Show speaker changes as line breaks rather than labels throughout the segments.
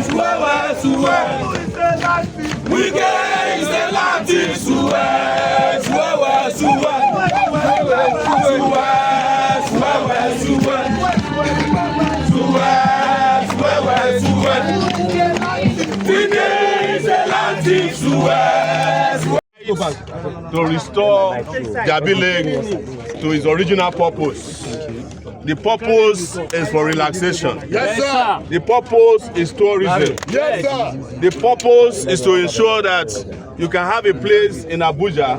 Sowore, Sowore. Wike is the Latin Sowore, Sowore, Sowore. Sowore, Sowore. Sowore, Sowore. Wike is the Latin Sowore.
To restore Jabi Lake to its original purpose. The purpose is for relaxation.
Yes, sir.
The purpose is tourism.
Yes, sir.
The purpose is to ensure that you can have a place in Abuja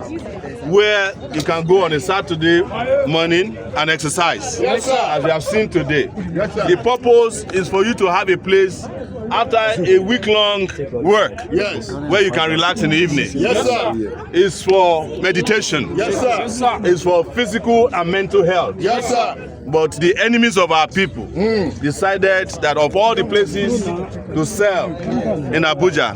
where you can go on a Saturday morning and exercise.
Yes, sir.
As we have seen today.
Yes, sir.
The purpose is for you to have a place after a week-long work,
yes,
where you can relax in the evening.
Yes, sir.
It's for meditation.
Yes, sir.
It's for physical and mental health.
Yes, sir.
But the enemies of our people decided that of all the places to sell in Abuja,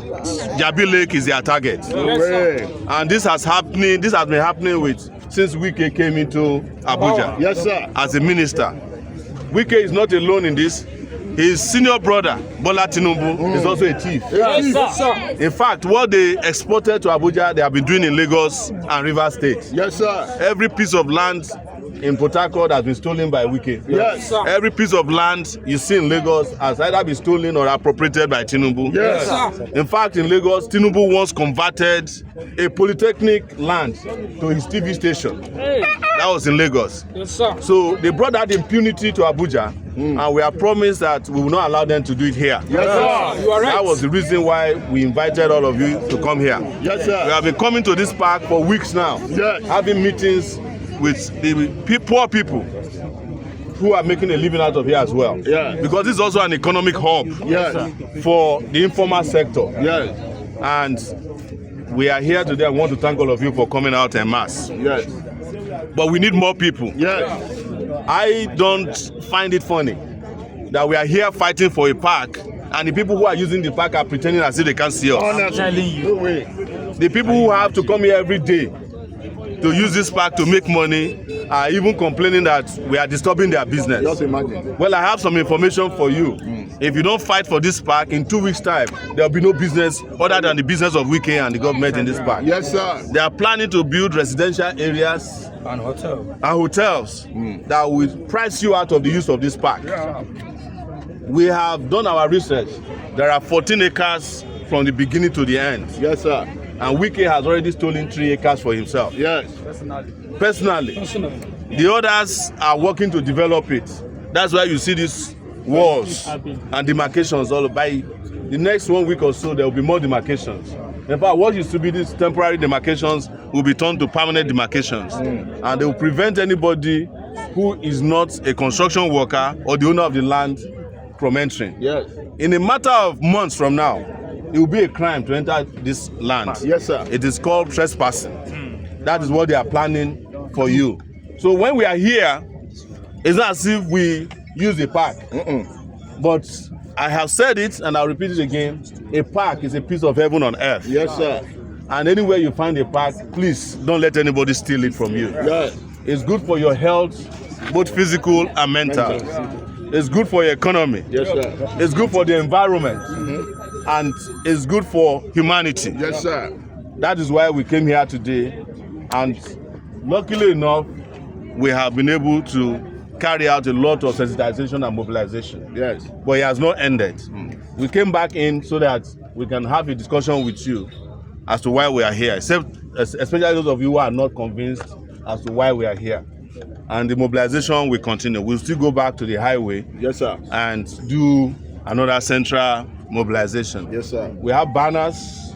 Jabi Lake is their target.
Yes,
And this has been happening since Wike came into Abuja.
yes, sir.
As a minister. Wike is not alone in this. His senior brother, Bola Tinubu, is also a thief.
Yes, sir.
In fact, what they exported to Abuja, they have been doing in Lagos and Rivers State.
Yes, sir.
Every piece of land in Port Harcourt has been stolen by Wike.
Yes, sir.
Every piece of land you see in Lagos has either been stolen or appropriated by Tinubu.
Yes, sir.
In fact, in Lagos, Tinubu once converted a polytechnic land to his TV station. That was in Lagos.
Yes, sir.
So they brought that impunity to Abuja, and we are promised that we will not allow them to do it here.
Yes, sir.
You are right.
That was the reason why we invited all of you to come here.
Yes, sir.
We have been coming to this park for weeks now,
Yes.
having meetings with the poor people who are making a living out of here as well.
Yeah.
Because this is also an economic hub
Yes.
for the informal sector.
Yes.
And we are here today. I want to thank all of you for coming out en masse.
Yes.
But we need more people.
Yes.
I don't find it funny that we are here fighting for a park and the people who are using the park are pretending as if they can't see us.
Honestly. No way.
The people who have to come here every day to use this park to make money are even complaining that we are disturbing their business.
Just imagine.
Well, I have some information for you. If you don't fight for this park, in 2 weeks' time, there will be no business other than the business of Wike and the government in this park.
Yes, sir.
They are planning to build residential areas
And hotel.
and hotels that will price you out of the use of this park. We have done our research. There are 14 acres from the beginning to the end.
Yes, sir.
And Wike has already stolen 3 acres for himself.
Yes.
Personally. The others are working to develop it. That's why you see these walls and demarcations all by the next 1 week or so there will be more demarcations. In fact, what used to be these temporary demarcations will be turned to permanent demarcations. And they will prevent anybody who is not a construction worker or the owner of the land from entering.
Yes.
In a matter of months from now, it will be a crime to enter this land.
Yes, sir.
It is called trespassing. That is what they are planning for you. So when we are here, it's not as if we use a park. But I have said it and I'll repeat it again. A park is a piece of heaven on earth.
Yes, sir.
And anywhere you find a park, please don't let anybody steal it from you.
Yes.
It's good for your health, both physical and mental. It's good for your economy.
Yes, sir.
It's good for the environment. And it's good for humanity.
Yes, sir.
That is why we came here today. And luckily enough, we have been able to carry out a lot of sensitization and mobilization.
Yes.
But it has not ended. We came back in so that we can have a discussion with you as to why we are here, especially those of you who are not convinced as to why we are here. And the mobilization will continue. We'll still go back to the highway.
Yes, sir.
And do another central mobilization.
Yes, sir.
We have banners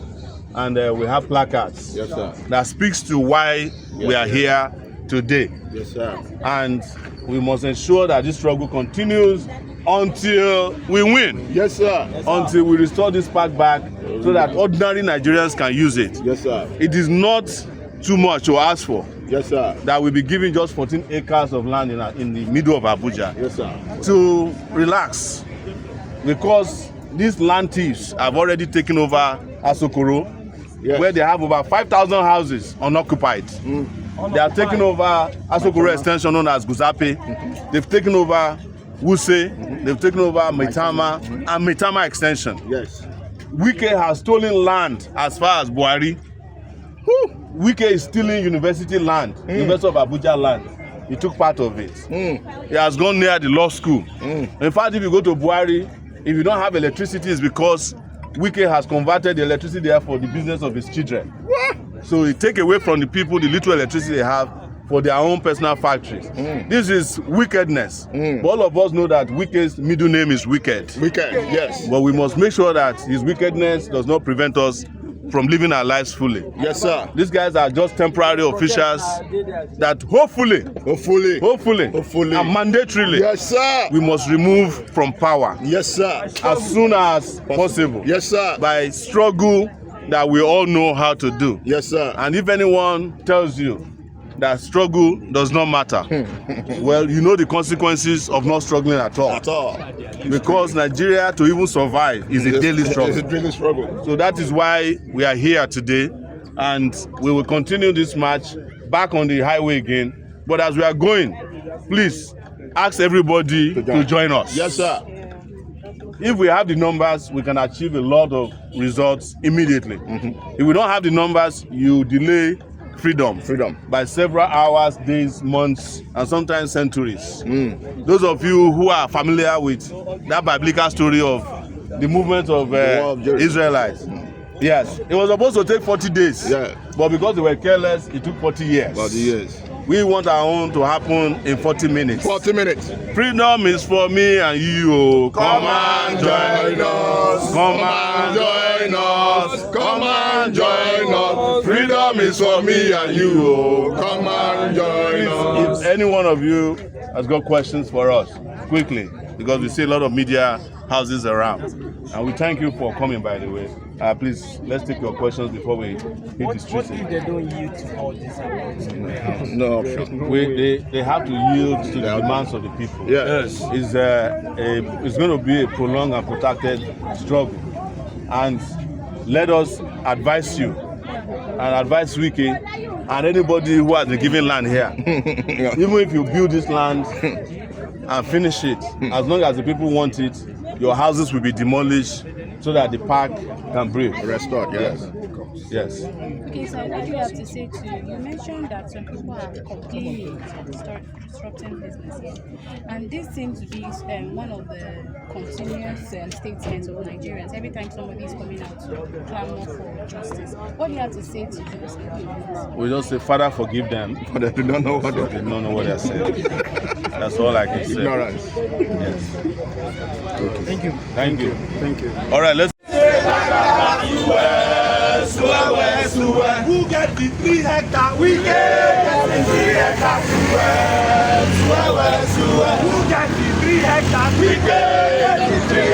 and we have placards.
Yes, sir.
That speaks to why we are here today.
Yes, sir.
And we must ensure that this struggle continues until we win.
Yes, sir.
Until we restore this park back so that ordinary Nigerians can use it.
Yes, sir.
It is not too much to ask for.
Yes, sir.
That we'll be giving just 14 acres of land in the middle of Abuja.
Yes, sir.
To relax. Because these land thieves have already taken over Asokoro,
Yes.
where they have over 5,000 houses unoccupied. They are taking over Asokoro extension known as Guzape. They've taken over Wuse, they've taken over Maitama and Maitama Extension.
Yes.
Wike has stolen land as far as Buhari. Wike is stealing university land, University of Abuja land. He took part of it. He has gone near the law school. In fact, if you go to Buhari, if you don't have electricity, it's because Wike has converted the electricity there for the business of his children. So he take away from the people the little electricity they have for their own personal factories. This is wickedness. But all of us know that Wike's middle name is Wicked.
Wicked, yes.
But we must make sure that his wickedness does not prevent us from living our lives fully.
Yes, sir.
These guys are just temporary officials that hopefully and mandatorily
Yes, sir.
we must remove from power
Yes, sir.
as soon as possible.
Yes, sir.
By struggle that we all know how to do.
Yes, sir.
And if anyone tells you that struggle does not matter, well, you know the consequences of not struggling at all.
At all.
Because Nigeria, to even survive, is a daily struggle.
It's a daily struggle.
So that is why we are here today, and we will continue this march back on the highway again. But as we are going, please ask everybody to join us.
Yes, sir.
If we have the numbers, we can achieve a lot of results immediately. If we don't have the numbers, you delay freedom by several hours, days, months, and sometimes centuries. Those of you who are familiar with that biblical story of the movement of Israelites, yes, it was supposed to take 40 days, but because they were careless, it took 40 years.
40 years.
We want our own to happen in 40 minutes.
40 minutes.
Freedom is for me and you.
Come and join us.
Come and join us. Come and join us.
Freedom is for me and you. Come and join us.
If any one of you has got questions for us, quickly, because we see a lot of media houses around. And we thank you for coming, by the way. Please, let's take your questions before we hit the streets.
What if they don't yield to all this about?
No.
They have to yield to the demands of the people.
Yes.
It's going to be a prolonged and protracted struggle. And let us advise you and advise Wike and anybody who has been given land here. Even if you build this land and finish it, as long as the people want it, your houses will be demolished so that the park can breathe.
Restored, yes.
Yes.
Okay, so what do you have to say to you? Mentioned that some people are complaining disrupting businesses, and this seems to be one of the continuous statements of Nigerians every time somebody is coming out to clamor for justice. What do you have to say to those people?
We just say, Father, forgive them.
But they do not know what
They don't know what they're saying. That's all I can say.
ignorance.
Yes.
Okay.
Thank you.
Thank you.
Thank you.
All right, let's.
Who get the 3 hectares? We get the 3 hectares. Who get the 3 hectares? We get the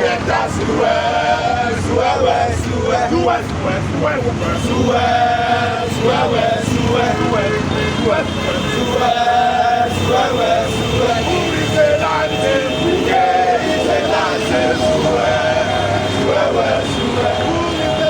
3 hectares.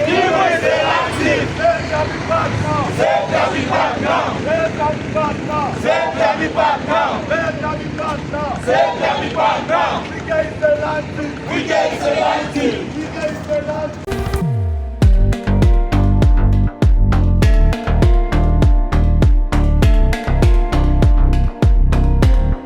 Tinubu is the Say Femi back now. Say Femi back now. Say Femi back now. Say Femi back now.